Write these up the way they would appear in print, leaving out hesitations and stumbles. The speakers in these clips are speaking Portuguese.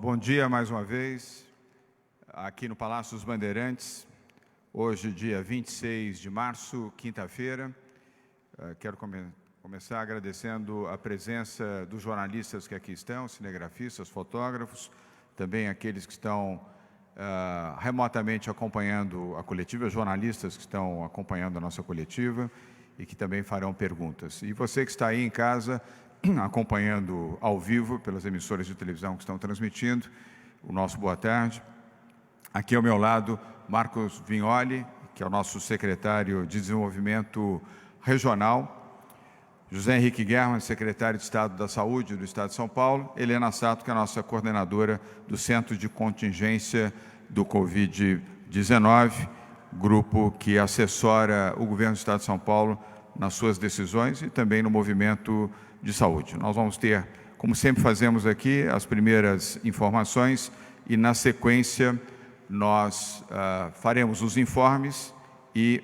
Bom dia mais uma vez, aqui no Palácio dos Bandeirantes, hoje dia 26 de março, quinta-feira. Quero começar agradecendo a presença dos jornalistas que aqui estão, cinegrafistas, fotógrafos, também aqueles que estão remotamente acompanhando a coletiva, jornalistas que estão acompanhando a nossa coletiva e que também farão perguntas. E você que está aí em casa, acompanhando ao vivo pelas emissoras de televisão que estão transmitindo, o nosso boa tarde. Aqui ao meu lado, Marcos Vignoli, que é o nosso secretário de Desenvolvimento Regional, José Henrique Guerra, secretário de Estado da Saúde do Estado de São Paulo, Helena Sato, que é a nossa coordenadora do Centro de Contingência do Covid-19, grupo que assessora o governo do Estado de São Paulo nas suas decisões e também no movimento de saúde. Nós vamos ter, como sempre fazemos aqui, as primeiras informações e, na sequência, nós faremos os informes e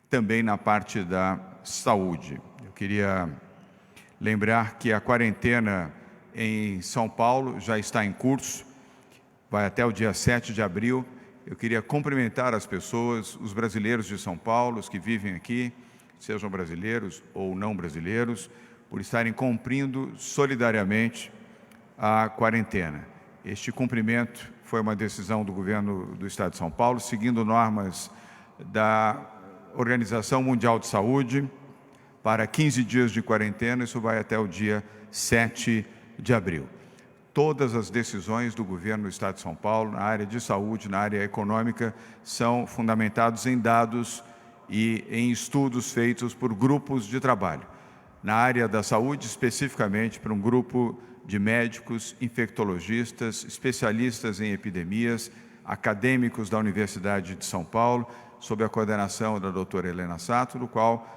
também na parte da saúde. Eu queria lembrar que a quarentena em São Paulo já está em curso, vai até o dia 7 de abril. Eu queria cumprimentar as pessoas, os brasileiros de São Paulo, os que vivem aqui, sejam brasileiros ou não brasileiros, por estarem cumprindo solidariamente a quarentena. Este cumprimento foi uma decisão do governo do Estado de São Paulo, seguindo normas da Organização Mundial de Saúde, para 15 dias de quarentena, isso vai até o dia 7 de abril. Todas as decisões do governo do Estado de São Paulo, na área de saúde, na área econômica, são fundamentados em dados e em estudos feitos por grupos de trabalho. Na área da saúde, especificamente para um grupo de médicos, infectologistas, especialistas em epidemias, acadêmicos da Universidade de São Paulo, sob a coordenação da doutora Helena Sato, do qual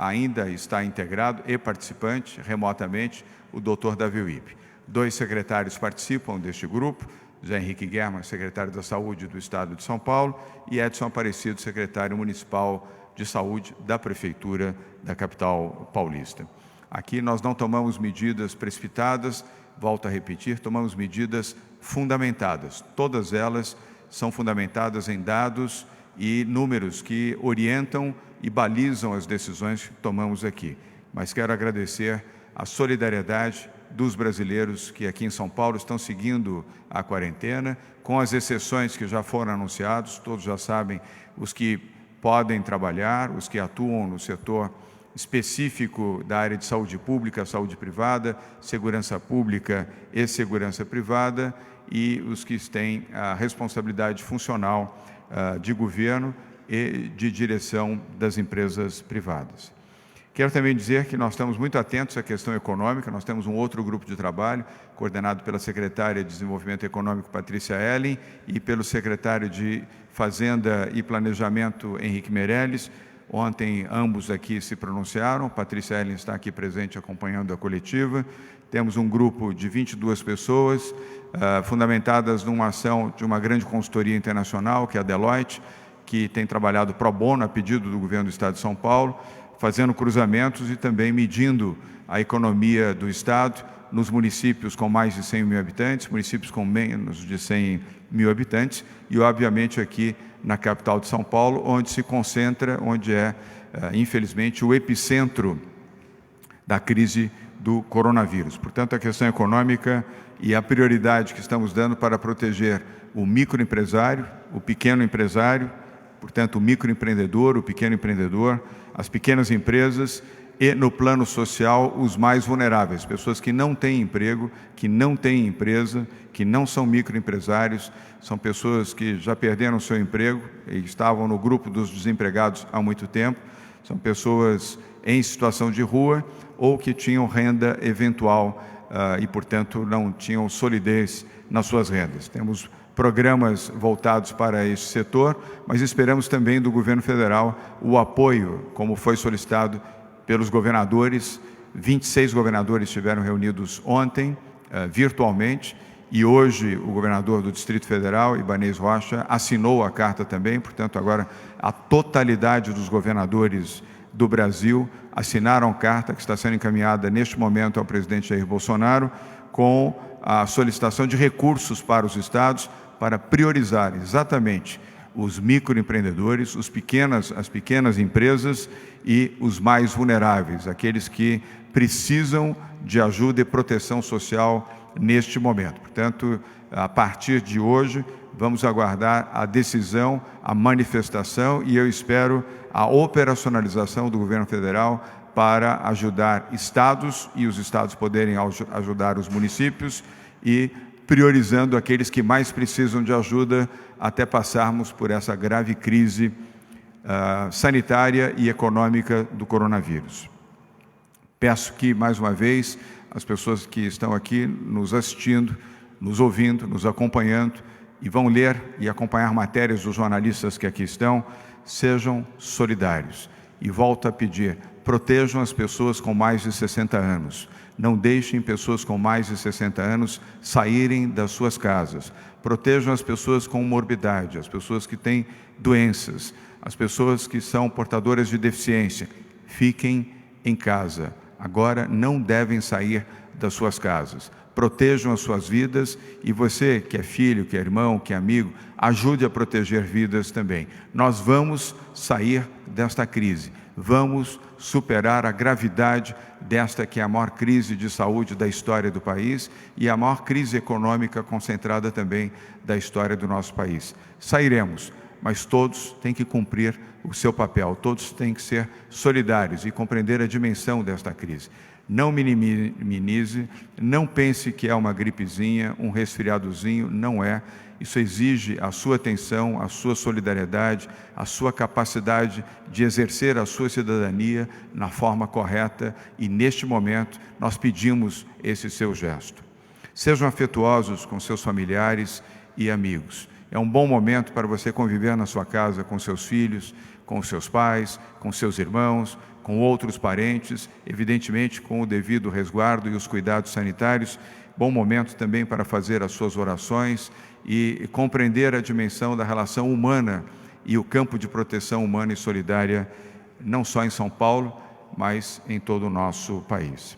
ainda está integrado e participante remotamente o doutor Davi Wippe. 2 secretários participam deste grupo, José Henrique Guerra, secretário da Saúde do Estado de São Paulo, e Edson Aparecido, secretário municipal de Saúde da Prefeitura da capital paulista. Aqui nós não tomamos medidas precipitadas, volto a repetir, tomamos medidas fundamentadas. Todas elas são fundamentadas em dados e números que orientam e balizam as decisões que tomamos aqui. Mas quero agradecer a solidariedade dos brasileiros que aqui em São Paulo estão seguindo a quarentena, com as exceções que já foram anunciadas, todos já sabem, os que podem trabalhar, os que atuam no setor específico da área de saúde pública, saúde privada, segurança pública e segurança privada, e os que têm a responsabilidade funcional de governo e de direção das empresas privadas. Quero também dizer que nós estamos muito atentos à questão econômica, nós temos um outro grupo de trabalho, coordenado pela secretária de Desenvolvimento Econômico, Patrícia Ellen, e pelo secretário de Fazenda e Planejamento, Henrique Meirelles. Ontem, ambos aqui se pronunciaram, Patrícia Ellen está aqui presente acompanhando a coletiva. Temos um grupo de 22 pessoas, fundamentadas numa ação de uma grande consultoria internacional, que é a Deloitte, que tem trabalhado pro bono a pedido do governo do Estado de São Paulo, fazendo cruzamentos e também medindo a economia do Estado nos municípios com mais de 100 mil habitantes, municípios com menos de 100 mil habitantes e, obviamente, aqui na capital de São Paulo, onde se concentra, onde infelizmente, o epicentro da crise do coronavírus. Portanto, a questão econômica e a prioridade que estamos dando para proteger o microempresário, o pequeno empresário, portanto, o microempreendedor, o pequeno empreendedor, as pequenas empresas e, no plano social, os mais vulneráveis, pessoas que não têm emprego, que não têm empresa, que não são microempresários, são pessoas que já perderam seu emprego e estavam no grupo dos desempregados há muito tempo, são pessoas em situação de rua ou que tinham renda eventual e, portanto, não tinham solidez nas suas rendas. Temos programas voltados para esse setor, mas esperamos também do governo federal o apoio, como foi solicitado pelos governadores. 26 governadores estiveram reunidos ontem, virtualmente, e hoje o governador do Distrito Federal, Ibanez Rocha, assinou a carta também. Portanto, agora a totalidade dos governadores do Brasil assinaram carta que está sendo encaminhada neste momento ao presidente Jair Bolsonaro, com a solicitação de recursos para os estados para priorizar exatamente os microempreendedores, as pequenas empresas e os mais vulneráveis, aqueles que precisam de ajuda e proteção social neste momento. Portanto, a partir de hoje, vamos aguardar a decisão, a manifestação e eu espero a operacionalização do governo federal para ajudar estados e os estados poderem ajudar os municípios e priorizando aqueles que mais precisam de ajuda até passarmos por essa grave crise sanitária e econômica do coronavírus. Peço que, mais uma vez, as pessoas que estão aqui nos assistindo, nos ouvindo, nos acompanhando e vão ler e acompanhar matérias dos jornalistas que aqui estão, sejam solidários. E volto a pedir, protejam as pessoas com mais de 60 anos. Não deixem pessoas com mais de 60 anos saírem das suas casas. Protejam as pessoas com morbidade, as pessoas que têm doenças, as pessoas que são portadoras de deficiência. Fiquem em casa. Agora não devem sair das suas casas. Protejam as suas vidas e você, que é filho, que é irmão, que é amigo, ajude a proteger vidas também. Nós vamos sair desta crise. Vamos superar a gravidade desta que é a maior crise de saúde da história do país e a maior crise econômica concentrada também da história do nosso país. Sairemos, mas todos têm que cumprir o seu papel, todos têm que ser solidários e compreender a dimensão desta crise. Não minimize, não pense que é uma gripezinha, um resfriadozinho, não é. Isso exige a sua atenção, a sua solidariedade, a sua capacidade de exercer a sua cidadania na forma correta e, neste momento, nós pedimos esse seu gesto. Sejam afetuosos com seus familiares e amigos. É um bom momento para você conviver na sua casa com seus filhos, com seus pais, com seus irmãos, com outros parentes, evidentemente com o devido resguardo e os cuidados sanitários. Bom momento também para fazer as suas orações e compreender a dimensão da relação humana e o campo de proteção humana e solidária, não só em São Paulo, mas em todo o nosso país.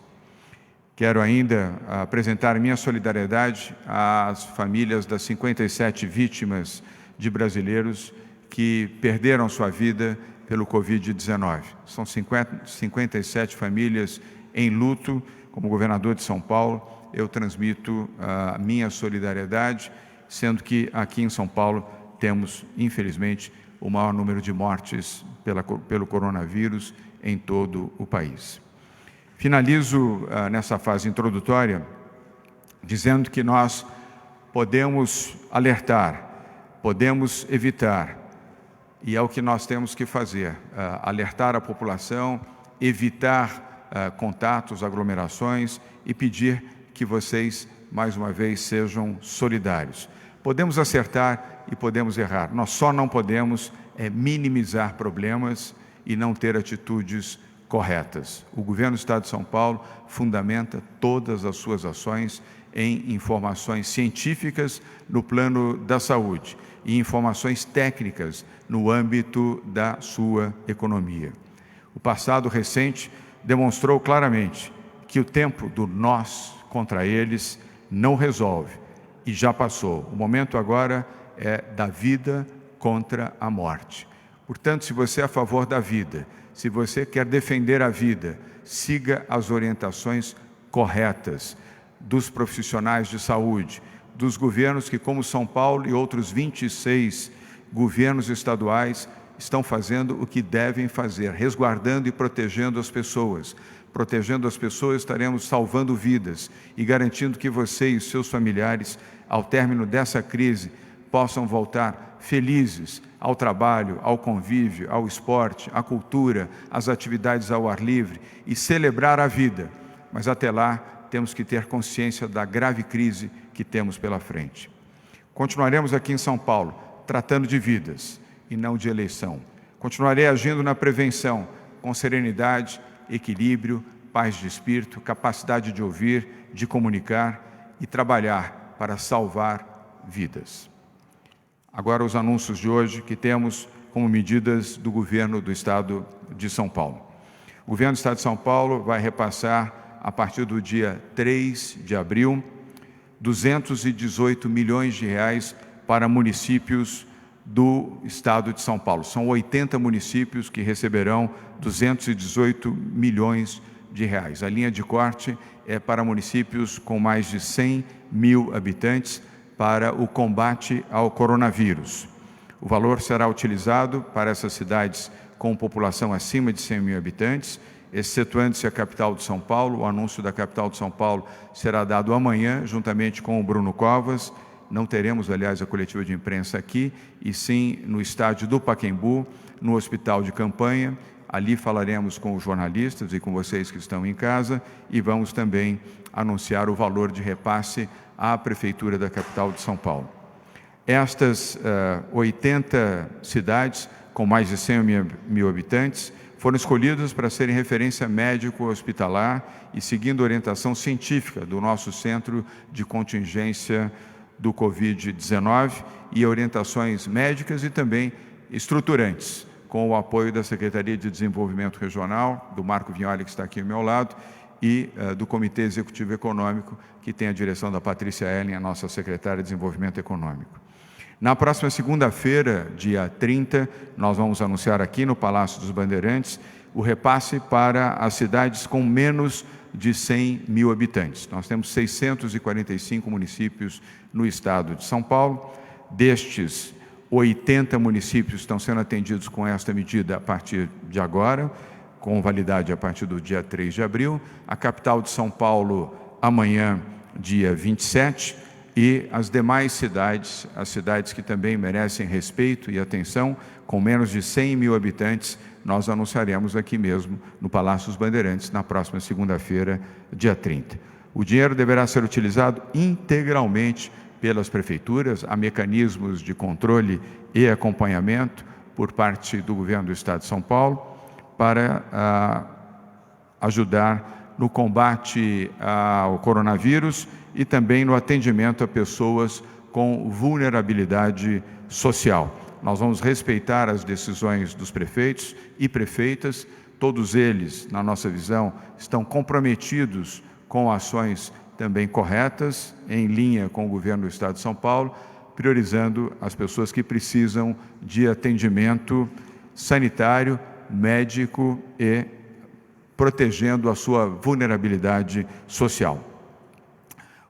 Quero ainda apresentar minha solidariedade às famílias das 57 vítimas de brasileiros que perderam sua vida pelo Covid-19. São 57 famílias em luto. Como governador de São Paulo, eu transmito a minha solidariedade, sendo que aqui em São Paulo temos, infelizmente, o maior número de mortes pelo coronavírus em todo o país. Finalizo nessa fase introdutória dizendo que nós podemos alertar, podemos evitar, e é o que nós temos que fazer, alertar a população, evitar contatos, aglomerações e pedir que vocês, mais uma vez, sejam solidários. Podemos acertar e podemos errar, nós só não podemos minimizar problemas e não ter atitudes corretas. O governo do Estado de São Paulo fundamenta todas as suas ações em informações científicas no plano da saúde e informações técnicas no âmbito da sua economia. O passado recente demonstrou claramente que o tempo do nós contra eles não resolve e já passou. O momento agora é da vida contra a morte. Portanto, se você é a favor da vida, se você quer defender a vida, siga as orientações corretas dos profissionais de saúde, dos governos que, como São Paulo e outros 26 governos estaduais, estão fazendo o que devem fazer, resguardando e protegendo as pessoas. Protegendo as pessoas, estaremos salvando vidas e garantindo que você e seus familiares, ao término dessa crise, possam voltar felizes ao trabalho, ao convívio, ao esporte, à cultura, às atividades ao ar livre e celebrar a vida. Mas até lá, temos que ter consciência da grave crise que temos pela frente. Continuaremos aqui em São Paulo, tratando de vidas e não de eleição. Continuarei agindo na prevenção, com serenidade, equilíbrio, paz de espírito, capacidade de ouvir, de comunicar e trabalhar para salvar vidas. Agora os anúncios de hoje que temos como medidas do governo do Estado de São Paulo. O governo do Estado de São Paulo vai repassar, a partir do dia 3 de abril, 218 milhões de reais para municípios do estado de São Paulo. São 80 municípios que receberão 218 milhões de reais. A linha de corte é para municípios com mais de 100 mil habitantes para o combate ao coronavírus. O valor será utilizado para essas cidades com população acima de 100 mil habitantes, excetuando-se a capital de São Paulo. O anúncio da capital de São Paulo será dado amanhã, juntamente com o Bruno Covas. Não teremos, aliás, a coletiva de imprensa aqui, e sim no estádio do Pacaembu, no hospital de campanha. Ali falaremos com os jornalistas e com vocês que estão em casa e vamos também anunciar o valor de repasse à Prefeitura da capital de São Paulo. Estas 80 cidades com mais de 100 mil habitantes foram escolhidas para serem referência médico-hospitalar e seguindo a orientação científica do nosso Centro de Contingência do Covid-19 e orientações médicas e também estruturantes, com o apoio da Secretaria de Desenvolvimento Regional, do Marco Vignoli, que está aqui ao meu lado, e do Comitê Executivo Econômico, que tem a direção da Patrícia Ellen, a nossa secretária de Desenvolvimento Econômico. Na próxima segunda-feira, dia 30, nós vamos anunciar aqui no Palácio dos Bandeirantes o repasse para as cidades com menos de 100 mil habitantes. Nós temos 645 municípios no estado de São Paulo. Destes, 80 municípios estão sendo atendidos com esta medida a partir de agora, com validade a partir do dia 3 de abril. A capital de São Paulo, amanhã, dia 27, e as demais cidades, as cidades que também merecem respeito e atenção, com menos de 100 mil habitantes, nós anunciaremos aqui mesmo, no Palácio dos Bandeirantes, na próxima segunda-feira, dia 30. O dinheiro deverá ser utilizado integralmente pelas prefeituras, há mecanismos de controle e acompanhamento por parte do Governo do Estado de São Paulo para ajudar no combate ao coronavírus e também no atendimento a pessoas com vulnerabilidade social. Nós vamos respeitar as decisões dos prefeitos e prefeitas, todos eles, na nossa visão, estão comprometidos com ações também corretas, em linha com o Governo do Estado de São Paulo, priorizando as pessoas que precisam de atendimento sanitário, médico e protegendo a sua vulnerabilidade social.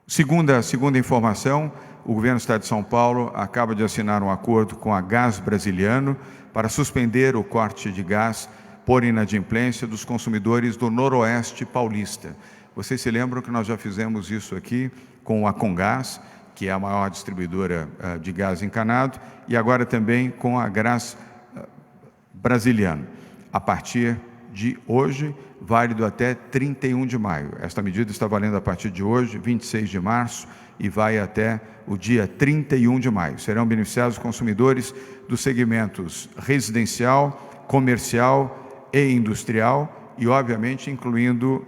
Segunda informação, o Governo do Estado de São Paulo acaba de assinar um acordo com a Gás Brasiliano para suspender o corte de gás por inadimplência dos consumidores do Noroeste Paulista. Vocês se lembram que nós já fizemos isso aqui com a Comgás, que é a maior distribuidora de gás encanado, e agora também com a Gás Brasiliano. A partir de hoje, válido até 31 de maio. Esta medida está valendo a partir de hoje, 26 de março, e vai até o dia 31 de maio. Serão beneficiados os consumidores dos segmentos residencial, comercial e industrial e, obviamente, incluindo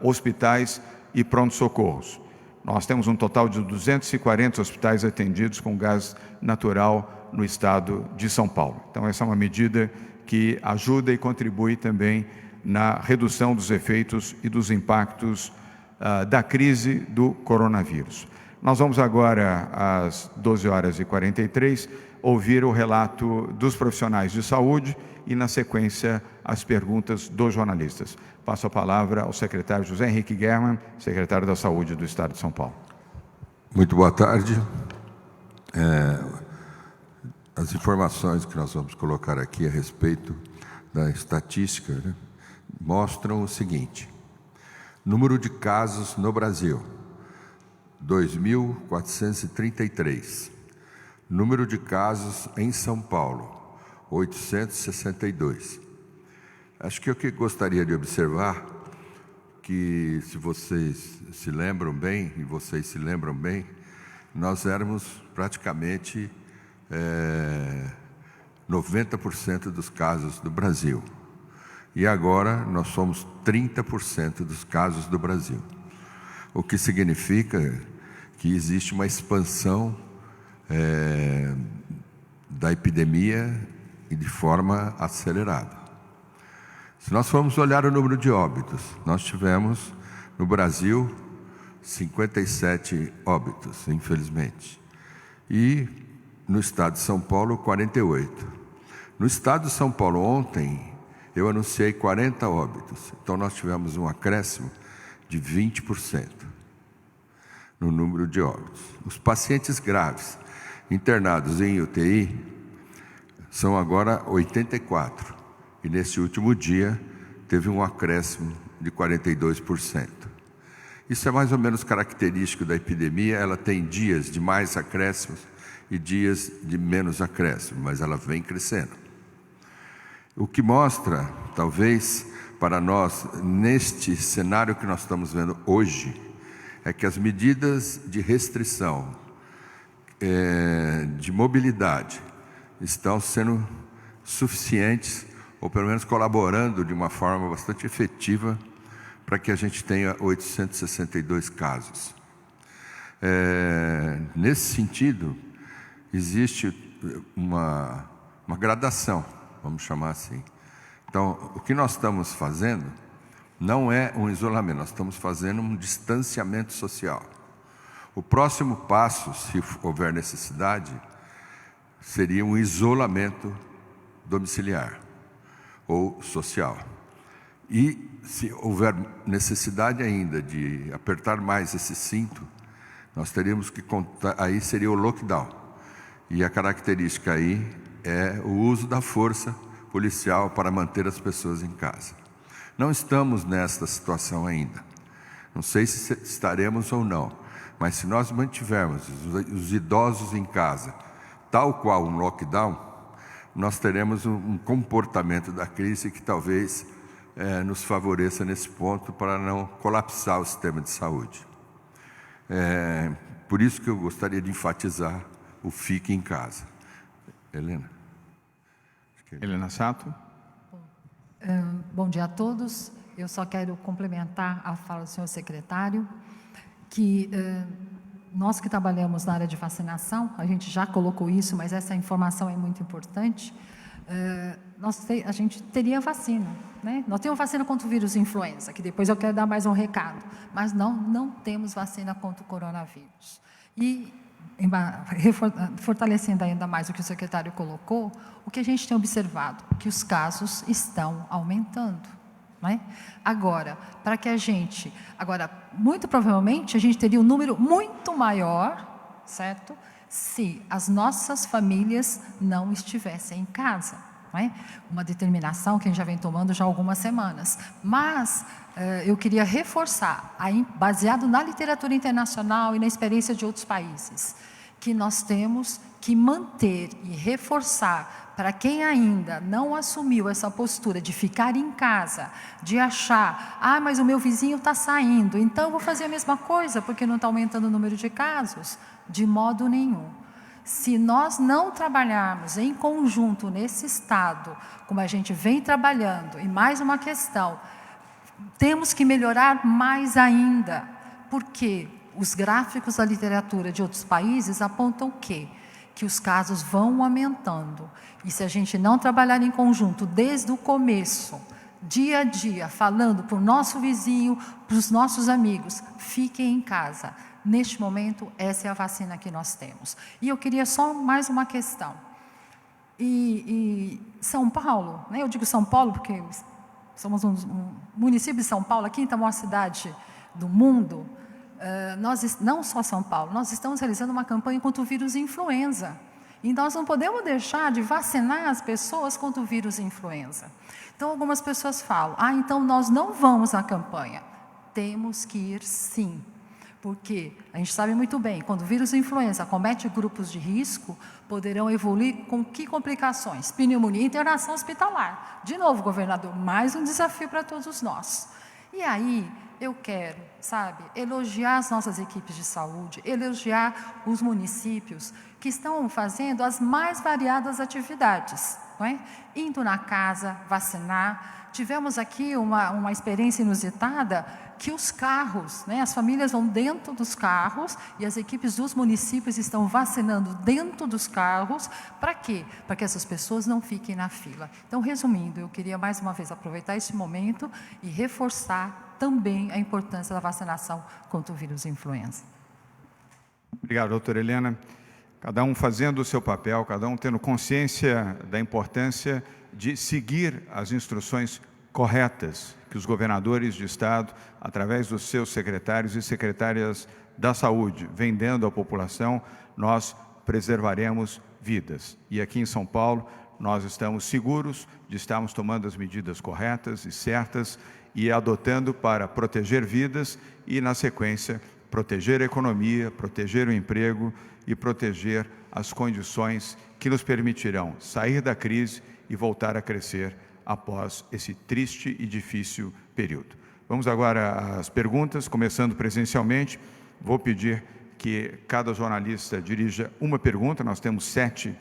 hospitais e pronto-socorros. Nós temos um total de 240 hospitais atendidos com gás natural no estado de São Paulo. Então, essa é uma medida que ajuda e contribui também na redução dos efeitos e dos impactos da crise do coronavírus. Nós vamos agora, às 12h43, ouvir o relato dos profissionais de saúde e, na sequência, as perguntas dos jornalistas. Passo a palavra ao secretário José Henrique Germann, secretário da Saúde do Estado de São Paulo. Muito boa tarde. As informações que nós vamos colocar aqui a respeito da estatística, mostram o seguinte: número de casos no Brasil, 2.433. Número de casos em São Paulo, 862. Acho que o que gostaria de observar, que se vocês se lembram bem, e vocês se lembram bem, nós éramos praticamente 90% dos casos do Brasil. E agora nós somos 30% dos casos do Brasil. O que significa que existe uma expansão da epidemia e de forma acelerada. Se nós formos olhar o número de óbitos, nós tivemos no Brasil 57 óbitos, infelizmente. E no estado de São Paulo, 48. No estado de São Paulo, ontem, eu anunciei 40 óbitos. Então, nós tivemos um acréscimo de 20% no número de óbitos. Os pacientes graves internados em UTI são agora 84. E nesse último dia, teve um acréscimo de 42%. Isso é mais ou menos característico da epidemia. Ela tem dias de mais acréscimos e dias de menos acréscimo, mas ela vem crescendo. O que mostra, talvez, para nós, neste cenário que nós estamos vendo hoje, é que as medidas de restrição, de mobilidade, estão sendo suficientes, ou pelo menos colaborando de uma forma bastante efetiva, para que a gente tenha 862 casos. Nesse sentido, existe uma gradação, vamos chamar assim. Então, o que nós estamos fazendo não é um isolamento, nós estamos fazendo um distanciamento social. O próximo passo, se houver necessidade, seria um isolamento domiciliar ou social. E se houver necessidade ainda de apertar mais esse cinto, nós teríamos que contar, aí seria o lockdown. E a característica aí é o uso da força policial para manter as pessoas em casa. Não estamos nesta situação ainda. Não sei se estaremos ou não, mas se nós mantivermos os idosos em casa, tal qual um lockdown, nós teremos um comportamento da crise que talvez nos favoreça nesse ponto para não colapsar o sistema de saúde. Por isso que eu gostaria de enfatizar o fique em casa. Helena. Helena Sato. Bom dia a todos. Eu só quero complementar a fala do senhor secretário, que nós que trabalhamos na área de vacinação, a gente já colocou isso, mas essa informação é muito importante. A gente teria vacina, né? Nós temos vacina contra o vírus influenza, que depois eu quero dar mais um recado, mas não temos vacina contra o coronavírus. E fortalecendo ainda mais o que o secretário colocou, o que a gente tem observado, que os casos estão aumentando, né? Agora, muito provavelmente a gente teria um número muito maior, certo? Se as nossas famílias não estivessem em casa, né? Uma determinação que a gente já vem tomando já há algumas semanas. Mas eu queria reforçar, baseado na literatura internacional e na experiência de outros países, que nós temos que manter e reforçar para quem ainda não assumiu essa postura de ficar em casa, de achar, mas o meu vizinho está saindo, então eu vou fazer a mesma coisa porque não está aumentando o número de casos. De modo nenhum. Se nós não trabalharmos em conjunto nesse estado, como a gente vem trabalhando, e mais uma questão, temos que melhorar mais ainda, porque os gráficos da literatura de outros países apontam o quê? Que os casos vão aumentando. E se a gente não trabalhar em conjunto desde o começo, dia a dia, falando para o nosso vizinho, para os nossos amigos, fiquem em casa. Neste momento, essa é a vacina que nós temos. E eu queria só mais uma questão. E São Paulo, né? Eu digo São Paulo porque somos um município de São Paulo, a quinta maior cidade do mundo. Não só São Paulo, nós estamos realizando uma campanha contra o vírus influenza. E nós não podemos deixar de vacinar as pessoas contra o vírus influenza. Então, algumas pessoas falam, então nós não vamos à campanha. Temos que ir sim. Porque a gente sabe muito bem, quando o vírus influenza acomete grupos de risco, poderão evoluir com que complicações? Pneumonia e internação hospitalar. De novo, governador, mais um desafio para todos nós. E aí, eu quero, elogiar as nossas equipes de saúde, elogiar os municípios que estão fazendo as mais variadas atividades, não é? Indo na casa vacinar. Tivemos aqui uma experiência inusitada, que os carros, né, as famílias vão dentro dos carros e as equipes dos municípios estão vacinando dentro dos carros. Para quê? Para que essas pessoas não fiquem na fila. Então, resumindo, eu queria mais uma vez aproveitar esse momento e reforçar também a importância da vacinação contra o vírus influenza. Obrigado, doutora Helena. Cada um fazendo o seu papel, cada um tendo consciência da importância de seguir as instruções corretas que os governadores de estado, através dos seus secretários e secretárias da saúde, vêm dando à população, nós preservaremos vidas. E aqui em São Paulo, nós estamos seguros de estarmos tomando as medidas corretas e certas e adotando para proteger vidas e, na sequência, proteger a economia, proteger o emprego e proteger as condições que nos permitirão sair da crise e voltar a crescer após esse triste e difícil período. Vamos agora às perguntas, começando presencialmente. Vou pedir que cada jornalista dirija uma pergunta. Nós temos 7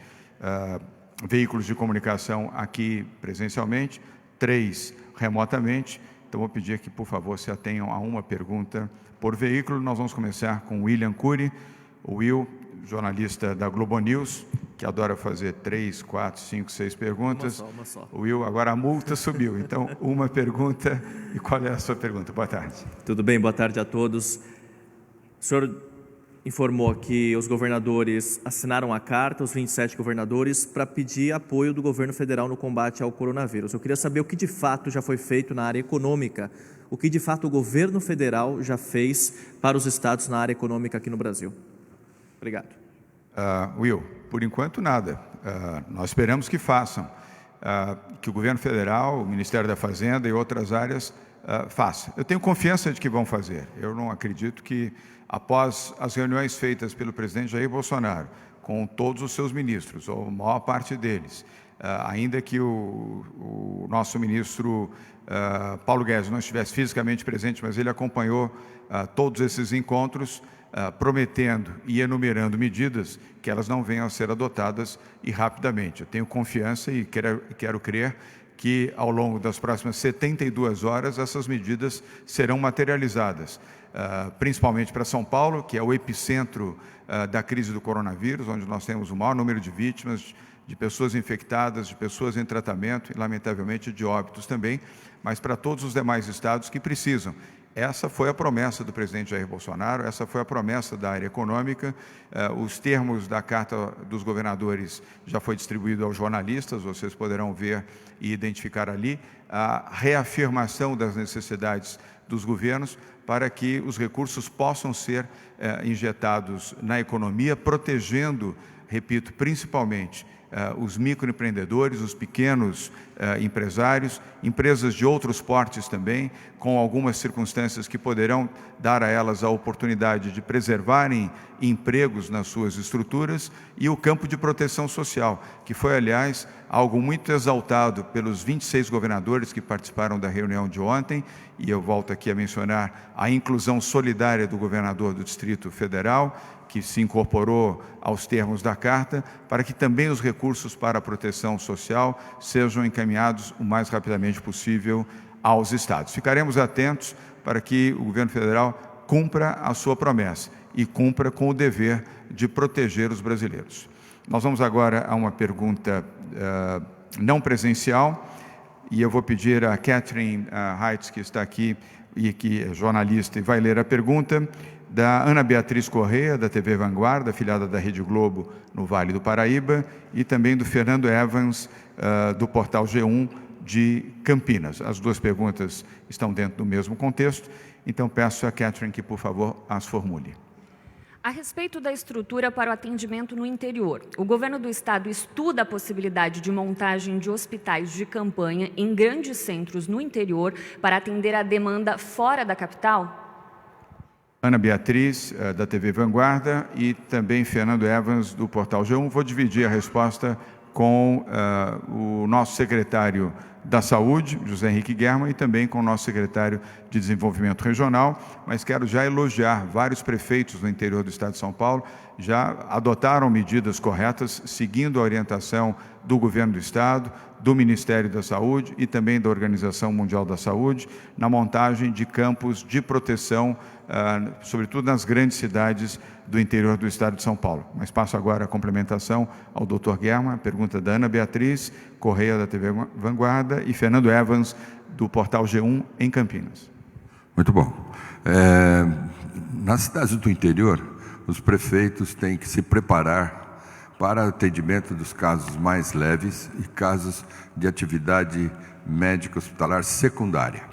veículos de comunicação aqui presencialmente, 3 remotamente. Então, vou pedir que, por favor, se atenham a uma pergunta por veículo. Nós vamos começar com William Cury. O Will, jornalista da Globo News, que adora fazer 3, 4, 5, 6 perguntas. Uma só. Will, agora a multa subiu. Então, uma pergunta. E qual é a sua pergunta? Boa tarde. Tudo bem, boa tarde a todos. O senhor informou que os governadores assinaram a carta, os 27 governadores, para pedir apoio do governo federal no combate ao coronavírus. Eu queria saber o que de fato já foi feito na área econômica, o que de fato o governo federal já fez para os estados na área econômica aqui no Brasil. Obrigado. Will, por enquanto nada. Nós esperamos que façam, que o governo federal, o Ministério da Fazenda e outras áreas façam. Eu tenho confiança de que vão fazer. Eu não acredito que, após as reuniões feitas pelo presidente Jair Bolsonaro, com todos os seus ministros, ou a maior parte deles, ainda que o nosso ministro Paulo Guedes não estivesse fisicamente presente, mas ele acompanhou todos esses encontros, prometendo e enumerando medidas que elas não venham a ser adotadas e rapidamente. Eu tenho confiança e quero crer que ao longo das próximas 72 horas essas medidas serão materializadas, principalmente para São Paulo, que é o epicentro da crise do coronavírus, onde nós temos o maior número de vítimas, de pessoas infectadas, de pessoas em tratamento e, lamentavelmente, de óbitos também, mas para todos os demais estados que precisam. Essa foi a promessa do presidente Jair Bolsonaro, essa foi a promessa da área econômica. Os termos da Carta dos Governadores já foi distribuído aos jornalistas, vocês poderão ver e identificar ali a reafirmação das necessidades dos governos para que os recursos possam ser injetados na economia, protegendo, repito, principalmente os microempreendedores, os pequenos empresários, empresas de outros portes também, com algumas circunstâncias que poderão dar a elas a oportunidade de preservarem empregos nas suas estruturas, e o campo de proteção social, que foi, aliás, algo muito exaltado pelos 26 governadores que participaram da reunião de ontem, e eu volto aqui a mencionar a inclusão solidária do governador do Distrito Federal, que se incorporou aos termos da Carta, para que também os recursos para a proteção social sejam encaminhados o mais rapidamente possível aos estados. Ficaremos atentos para que o governo federal cumpra a sua promessa e cumpra com o dever de proteger os brasileiros. Nós vamos agora a uma pergunta não presencial, e eu vou pedir a Catherine Heitz, que está aqui e que é jornalista e vai ler a pergunta, da Ana Beatriz Corrêa, da TV Vanguarda, afiliada da Rede Globo no Vale do Paraíba, e também do Fernando Evans, do portal G1 de Campinas. As duas perguntas estão dentro do mesmo contexto, então peço a Catherine que, por favor, as formule. A respeito da estrutura para o atendimento no interior, o governo do estado estuda a possibilidade de montagem de hospitais de campanha em grandes centros no interior para atender a demanda fora da capital? Ana Beatriz, da TV Vanguarda, e também Fernando Evans, do portal G1. Vou dividir a resposta com o nosso secretário da Saúde, José Henrique Germann, e também com o nosso secretário de Desenvolvimento Regional, mas quero já elogiar vários prefeitos no interior do Estado de São Paulo, já adotaram medidas corretas, seguindo a orientação do Governo do Estado, do Ministério da Saúde e também da Organização Mundial da Saúde, na montagem de campos de proteção, sobretudo nas grandes cidades do interior do Estado de São Paulo. Mas passo agora a complementação ao Dr. Germann, pergunta da Ana Beatriz Correia, da TV Vanguarda, e Fernando Evans, do portal G1, em Campinas. Muito bom. Nas cidades do interior, os prefeitos têm que se preparar para o atendimento dos casos mais leves e casos de atividade médica hospitalar secundária.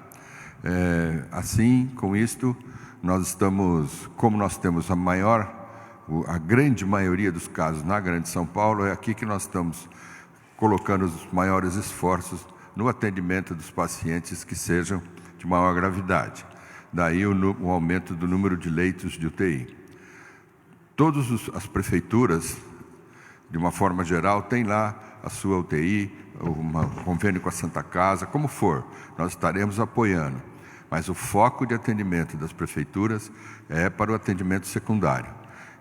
Assim, com isto, como nós temos a grande maioria dos casos na Grande São Paulo, é aqui que nós estamos colocando os maiores esforços no atendimento dos pacientes que sejam de maior gravidade. Daí o aumento do número de leitos de UTI. Todas as prefeituras, de uma forma geral, têm lá a sua UTI, um convênio com a Santa Casa, como for, nós estaremos apoiando. Mas o foco de atendimento das prefeituras é para o atendimento secundário.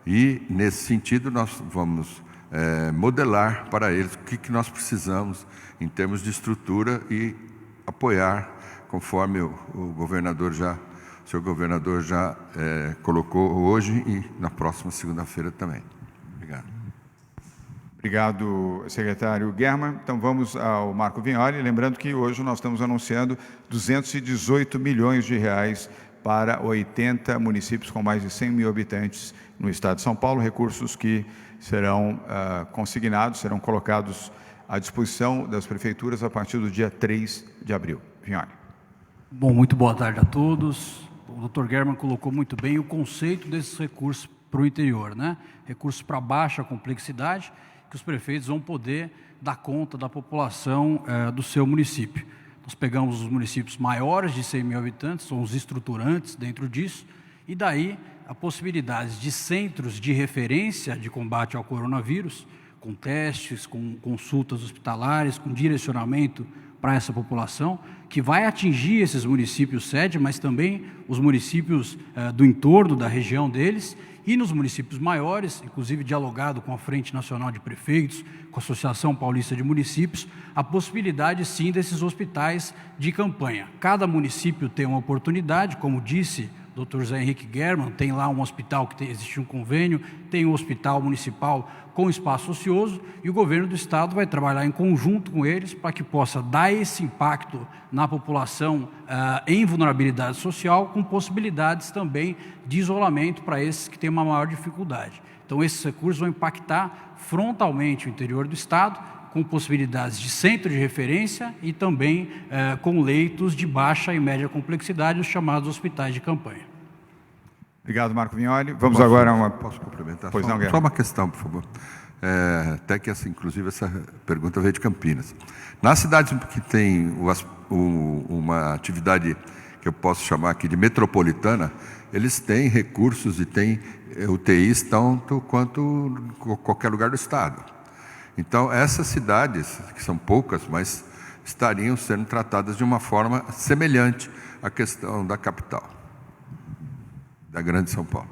E, nesse sentido, nós vamos modelar para eles o que nós precisamos em termos de estrutura e apoiar, conforme o senhor governador já colocou hoje e na próxima segunda-feira também. Obrigado. Obrigado, secretário Germann. Então vamos ao Marco Vignoli, lembrando que hoje nós estamos anunciando 218 milhões de reais para 80 municípios com mais de 100 mil habitantes no estado de São Paulo, recursos que serão consignados, serão colocados à disposição das prefeituras a partir do dia 3 de abril. Vignoli. Bom, muito boa tarde a todos. O Dr. Germann colocou muito bem o conceito desses recursos para o interior, né? Recursos para baixa complexidade, que os prefeitos vão poder dar conta da população do seu município. Nós pegamos os municípios maiores de 100 mil habitantes, são os estruturantes dentro disso, e daí a possibilidade de centros de referência de combate ao coronavírus, com testes, com consultas hospitalares, com direcionamento para essa população, que vai atingir esses municípios sede, mas também os municípios do entorno da região deles, e nos municípios maiores, inclusive dialogado com a Frente Nacional de Prefeitos, com a Associação Paulista de Municípios, a possibilidade sim desses hospitais de campanha. Cada município tem uma oportunidade, como disse o Dr. José Henrique Germann, tem lá um hospital que existe um convênio, tem um hospital municipal com espaço ocioso, e o governo do estado vai trabalhar em conjunto com eles para que possa dar esse impacto na população em vulnerabilidade social, com possibilidades também de isolamento para esses que têm uma maior dificuldade. Então esses recursos vão impactar frontalmente o interior do estado, com possibilidades de centro de referência e também com leitos de baixa e média complexidade, os chamados hospitais de campanha. Obrigado, Marco Vignoli. Vamos agora a uma... Posso complementar? Pois não, só uma questão, por favor. Até que, inclusive, essa pergunta veio de Campinas. Nas cidades que tem uma atividade que eu posso chamar aqui de metropolitana, eles têm recursos e têm UTIs tanto quanto qualquer lugar do estado. Então, essas cidades, que são poucas, mas estariam sendo tratadas de uma forma semelhante à questão da capital, da Grande São Paulo.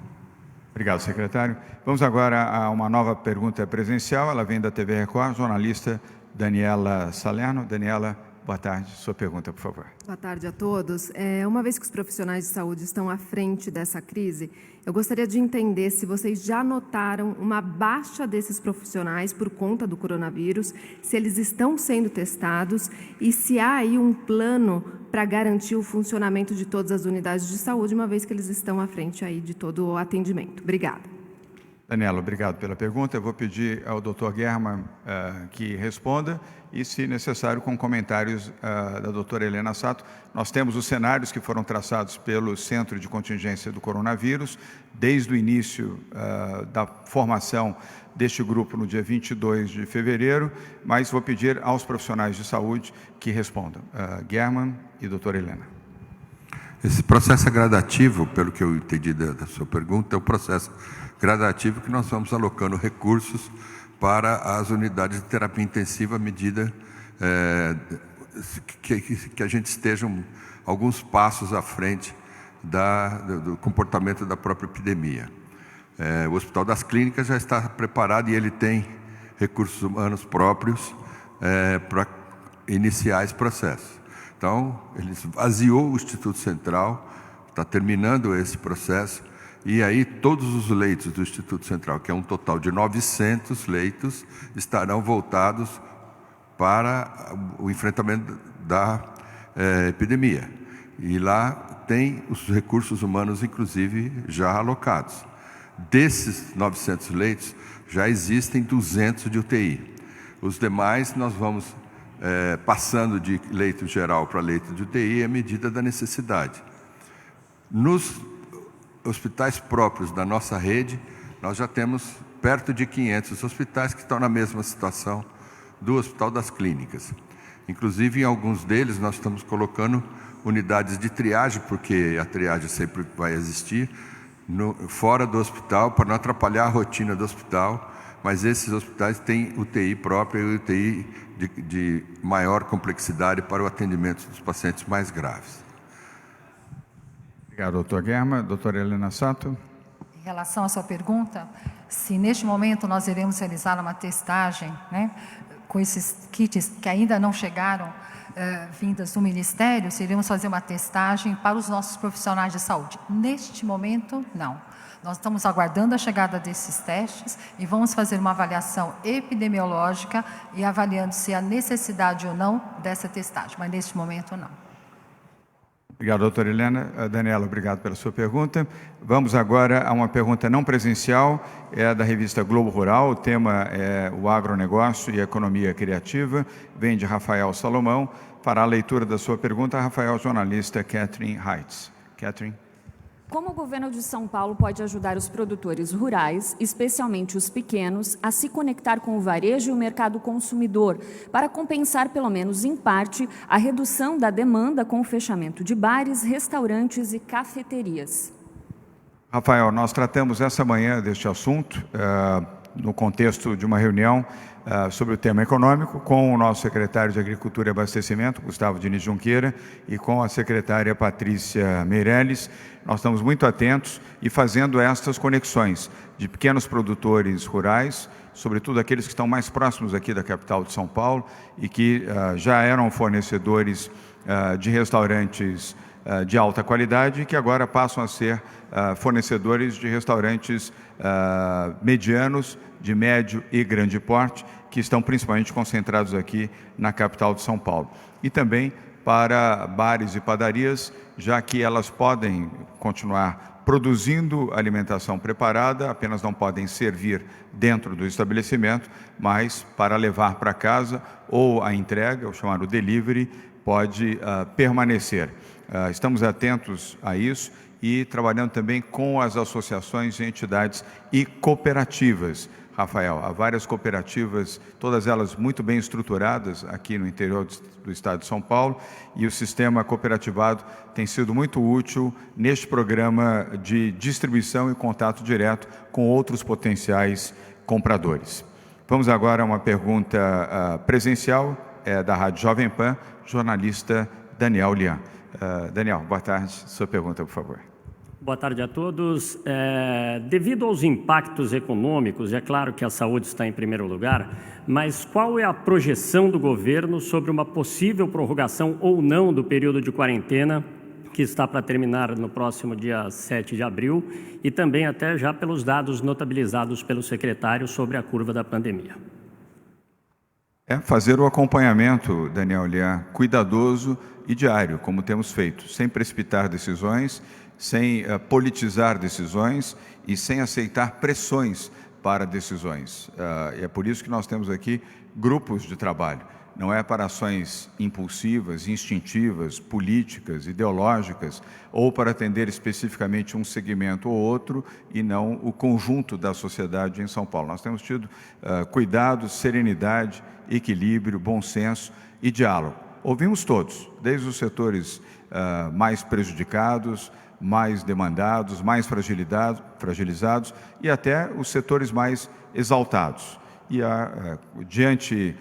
Obrigado, secretário. Vamos agora a uma nova pergunta presencial. Ela vem da TV Record, jornalista Daniela Salerno. Daniela, boa tarde. Sua pergunta, por favor. Boa tarde a todos. Uma vez que os profissionais de saúde estão à frente dessa crise, eu gostaria de entender se vocês já notaram uma baixa desses profissionais por conta do coronavírus, se eles estão sendo testados e se há aí um plano para garantir o funcionamento de todas as unidades de saúde, uma vez que eles estão à frente aí de todo o atendimento. Obrigada. Daniela, obrigado pela pergunta. Eu vou pedir ao Dr. Germann que responda e, se necessário, com comentários da doutora Helena Sato. Nós temos os cenários que foram traçados pelo Centro de Contingência do Coronavírus, desde o início da formação deste grupo no dia 22 de fevereiro, mas vou pedir aos profissionais de saúde que respondam. Germann e doutora Helena. Esse processo é gradativo, pelo que eu entendi da sua pergunta, é o processo gradativo que nós vamos alocando recursos para as unidades de terapia intensiva à medida que a gente esteja alguns passos à frente do comportamento da própria epidemia. O Hospital das Clínicas já está preparado e ele tem recursos humanos próprios para iniciar esse processo. Então, ele esvaziou o Instituto Central, está terminando esse processo, e aí todos os leitos do Instituto Central, que é um total de 900 leitos, estarão voltados para o enfrentamento da epidemia. E lá tem os recursos humanos, inclusive, já alocados. Desses 900 leitos, já existem 200 de UTI. Os demais nós vamos passando de leito geral para leito de UTI à medida da necessidade. Nos hospitais próprios da nossa rede, nós já temos perto de 500 hospitais que estão na mesma situação do Hospital das Clínicas. Inclusive, em alguns deles, nós estamos colocando unidades de triagem, porque a triagem sempre vai existir, fora do hospital, para não atrapalhar a rotina do hospital, mas esses hospitais têm UTI própria e UTI de maior complexidade para o atendimento dos pacientes mais graves. Obrigado, doutor German. Doutora Helena Sato. Em relação à sua pergunta, se neste momento nós iremos realizar uma testagem, né, com esses kits que ainda não chegaram, vindas do Ministério, se iremos fazer uma testagem para os nossos profissionais de saúde. Neste momento, não. Nós estamos aguardando a chegada desses testes e vamos fazer uma avaliação epidemiológica e avaliando se há necessidade ou não dessa testagem, mas neste momento não. Obrigado, doutora Helena. Daniela, obrigado pela sua pergunta. Vamos agora a uma pergunta não presencial, é da revista Globo Rural, o tema é o agronegócio e a economia criativa, vem de Rafael Salomão. Para a leitura da sua pergunta, Rafael, jornalista Catherine Heitz. Catherine. Como o governo de São Paulo pode ajudar os produtores rurais, especialmente os pequenos, a se conectar com o varejo e o mercado consumidor, para compensar, pelo menos em parte, a redução da demanda com o fechamento de bares, restaurantes e cafeterias? Rafael, nós tratamos essa manhã deste assunto, no contexto de uma reunião sobre o tema econômico, com o nosso secretário de Agricultura e Abastecimento, Gustavo Diniz Junqueira, e com a secretária Patrícia Meirelles. Nós estamos muito atentos e fazendo estas conexões de pequenos produtores rurais, sobretudo aqueles que estão mais próximos aqui da capital de São Paulo e que já eram fornecedores de restaurantes de alta qualidade e que agora passam a ser fornecedores de restaurantes medianos, de médio e grande porte, que estão principalmente concentrados aqui na capital de São Paulo. E também para bares e padarias, já que elas podem continuar produzindo alimentação preparada, apenas não podem servir dentro do estabelecimento, mas para levar para casa ou a entrega, o chamado delivery, pode permanecer. Estamos atentos a isso e trabalhando também com as associações, entidades e cooperativas. Rafael, há várias cooperativas, todas elas muito bem estruturadas aqui no interior do estado de São Paulo, e o sistema cooperativado tem sido muito útil neste programa de distribuição e contato direto com outros potenciais compradores. Vamos agora a uma pergunta presencial, da Rádio Jovem Pan, jornalista Daniel Lian. Daniel, boa tarde. Sua pergunta, por favor. Boa tarde a todos. Devido aos impactos econômicos, é claro que a saúde está em primeiro lugar, mas qual é a projeção do governo sobre uma possível prorrogação ou não do período de quarentena, que está para terminar no próximo dia 7 de abril, e também até já pelos dados notabilizados pelo secretário sobre a curva da pandemia? Fazer o acompanhamento, Daniel Lian, cuidadoso e diário, como temos feito, sem precipitar decisões, sem politizar decisões e sem aceitar pressões para decisões. É por isso que nós temos aqui grupos de trabalho. Não é para ações impulsivas, instintivas, políticas, ideológicas, ou para atender especificamente um segmento ou outro e não o conjunto da sociedade em São Paulo. Nós temos tido cuidado, serenidade, equilíbrio, bom senso e diálogo. Ouvimos todos, desde os setores mais prejudicados, mais demandados, mais fragilizados e até os setores mais exaltados. e, diante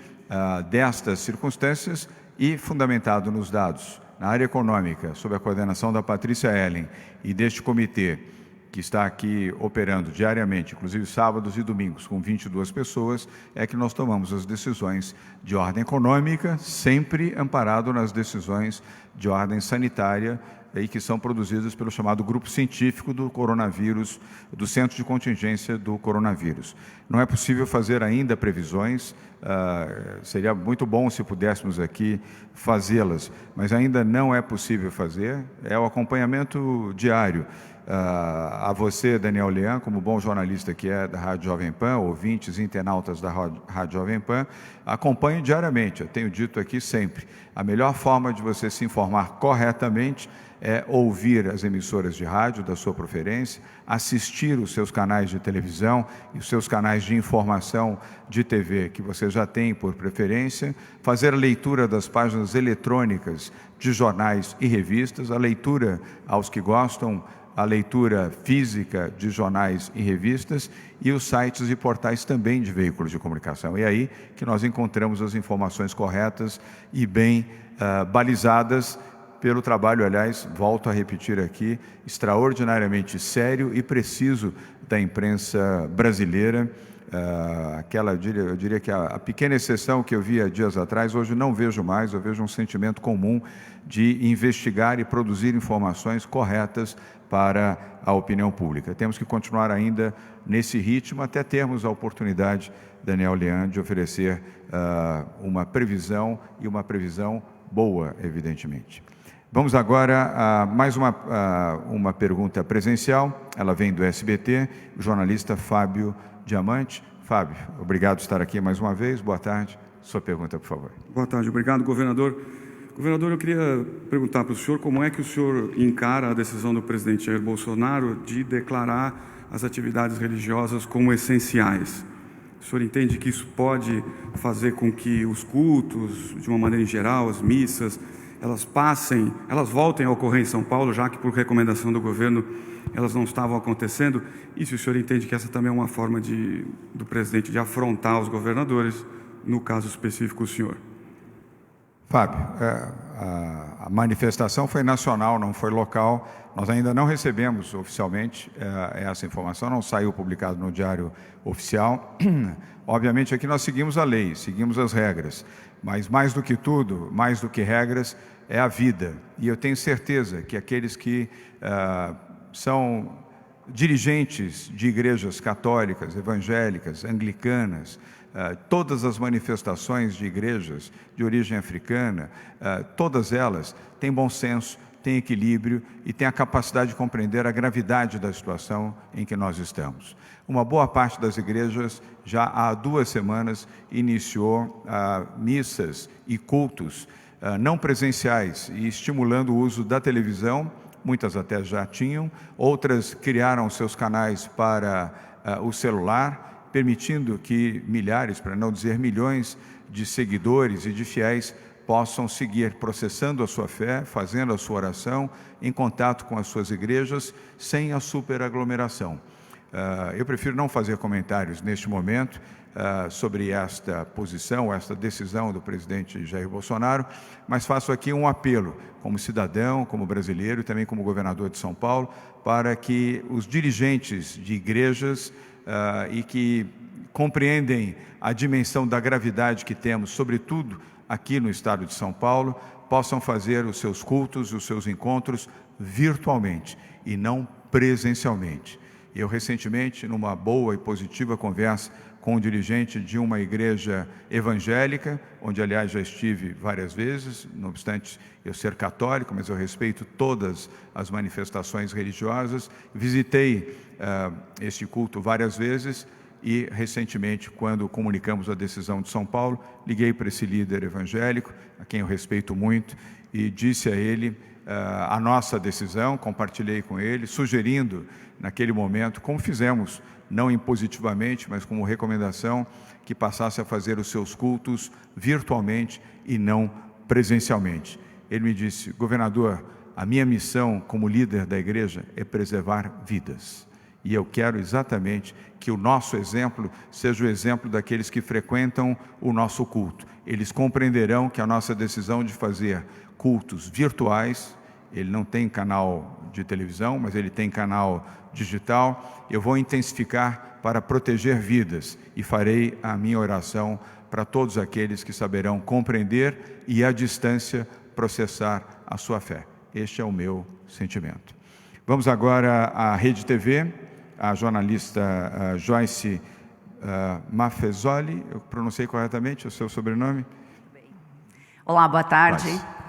destas circunstâncias e fundamentado nos dados na área econômica, sob a coordenação da Patrícia Ellen e deste comitê, que está aqui operando diariamente, inclusive sábados e domingos, com 22 pessoas, é que nós tomamos as decisões de ordem econômica, sempre amparado nas decisões de ordem sanitária, e que são produzidas pelo chamado Grupo Científico do Coronavírus, do Centro de Contingência do Coronavírus. Não é possível fazer ainda previsões, seria muito bom se pudéssemos aqui fazê-las, mas ainda não é possível fazer, é o acompanhamento diário. A você, Daniel Lean, como bom jornalista que é da Rádio Jovem Pan, ouvintes e internautas da Rádio Jovem Pan, acompanhe diariamente, eu tenho dito aqui sempre, a melhor forma de você se informar corretamente é ouvir as emissoras de rádio da sua preferência, assistir os seus canais de televisão e os seus canais de informação de TV que você já tem por preferência, fazer a leitura das páginas eletrônicas de jornais e revistas, a leitura aos que gostam, a leitura física de jornais e revistas e os sites e portais também de veículos de comunicação. É aí que nós encontramos as informações corretas e bem balizadas pelo trabalho, aliás, volto a repetir aqui, extraordinariamente sério e preciso da imprensa brasileira. Eu diria que a pequena exceção que eu via dias atrás, hoje não vejo mais, eu vejo um sentimento comum de investigar e produzir informações corretas para a opinião pública. Temos que continuar ainda nesse ritmo até termos a oportunidade, Daniel Lean, de oferecer uma previsão e uma previsão boa, evidentemente. Vamos agora a mais uma pergunta presencial, ela vem do SBT, o jornalista Fábio Diamante. Fábio, obrigado por estar aqui mais uma vez, boa tarde. Sua pergunta, por favor. Boa tarde, obrigado, governador. Governador, eu queria perguntar para o senhor como é que o senhor encara a decisão do presidente Jair Bolsonaro de declarar as atividades religiosas como essenciais. O senhor entende que isso pode fazer com que os cultos, de uma maneira em geral, as missas, elas voltem a ocorrer em São Paulo, já que por recomendação do governo elas não estavam acontecendo? E se o senhor entende que essa também é uma forma do presidente de afrontar os governadores, no caso específico o senhor? Fábio, a manifestação foi nacional, não foi local. Nós ainda não recebemos oficialmente essa informação, não saiu publicado no Diário Oficial. Obviamente aqui nós seguimos a lei, seguimos as regras, mas mais do que tudo, mais do que regras, é a vida. E eu tenho certeza que aqueles que são dirigentes de igrejas católicas, evangélicas, anglicanas, todas as manifestações de igrejas de origem africana, todas elas têm bom senso, têm equilíbrio e têm a capacidade de compreender a gravidade da situação em que nós estamos. Uma boa parte das igrejas já há 2 semanas iniciou missas e cultos não presenciais e estimulando o uso da televisão. Muitas até já tinham, outras criaram seus canais para o celular, permitindo que milhares, para não dizer milhões, de seguidores e de fiéis possam seguir processando a sua fé, fazendo a sua oração, em contato com as suas igrejas, sem a superaglomeração. Eu prefiro não fazer comentários neste momento sobre esta posição, esta decisão do presidente Jair Bolsonaro, mas faço aqui um apelo, como cidadão, como brasileiro e também como governador de São Paulo, para que os dirigentes de igrejas e que compreendem a dimensão da gravidade que temos, sobretudo aqui no estado de São Paulo, possam fazer os seus cultos, os seus encontros virtualmente e não presencialmente. Eu recentemente, numa boa e positiva conversa com um dirigente de uma igreja evangélica, onde aliás já estive várias vezes, não obstante eu ser católico, mas eu respeito todas as manifestações religiosas, visitei este culto várias vezes e recentemente, quando comunicamos a decisão de São Paulo, liguei para esse líder evangélico, a quem eu respeito muito, e disse a ele a nossa decisão, compartilhei com ele, sugerindo naquele momento, como fizemos, não impositivamente, mas como recomendação, que passasse a fazer os seus cultos virtualmente e não presencialmente. Ele me disse: governador, a minha missão como líder da igreja é preservar vidas. E eu quero exatamente que o nosso exemplo seja o exemplo daqueles que frequentam o nosso culto. Eles compreenderão que a nossa decisão de fazer cultos virtuais, ele não tem canal de televisão, mas ele tem canal digital, eu vou intensificar para proteger vidas e farei a minha oração para todos aqueles que saberão compreender e, à distância, processar a sua fé. Este é o meu sentimento. Vamos agora à Rede TV, a jornalista Joyce Maffezoli, eu pronunciei corretamente o seu sobrenome? Olá, boa tarde. Joyce.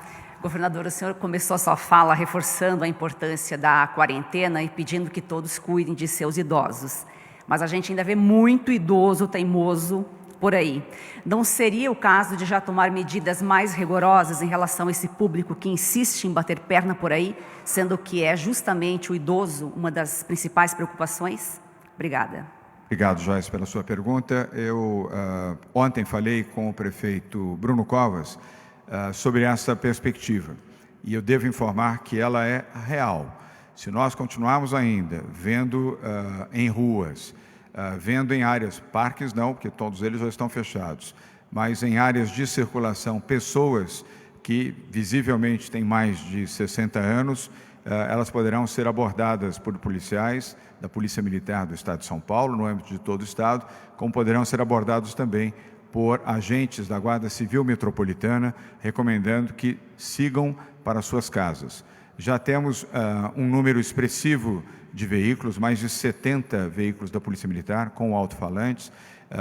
Governador, o senhor começou a sua fala reforçando a importância da quarentena e pedindo que todos cuidem de seus idosos. Mas a gente ainda vê muito idoso teimoso por aí. Não seria o caso de já tomar medidas mais rigorosas em relação a esse público que insiste em bater perna por aí, sendo que é justamente o idoso uma das principais preocupações? Obrigada. Obrigado, Joyce, pela sua pergunta. Eu ontem falei com o prefeito Bruno Covas sobre essa perspectiva. E eu devo informar que ela é real. Se nós continuarmos ainda vendo em ruas, vendo em áreas, parques não, porque todos eles já estão fechados, mas em áreas de circulação, pessoas que visivelmente têm mais de 60 anos, elas poderão ser abordadas por policiais da Polícia Militar do Estado de São Paulo, no âmbito de todo o Estado, como poderão ser abordados também por agentes da Guarda Civil Metropolitana, recomendando que sigam para suas casas. Já temos um número expressivo de veículos, mais de 70 veículos da Polícia Militar, com alto-falantes,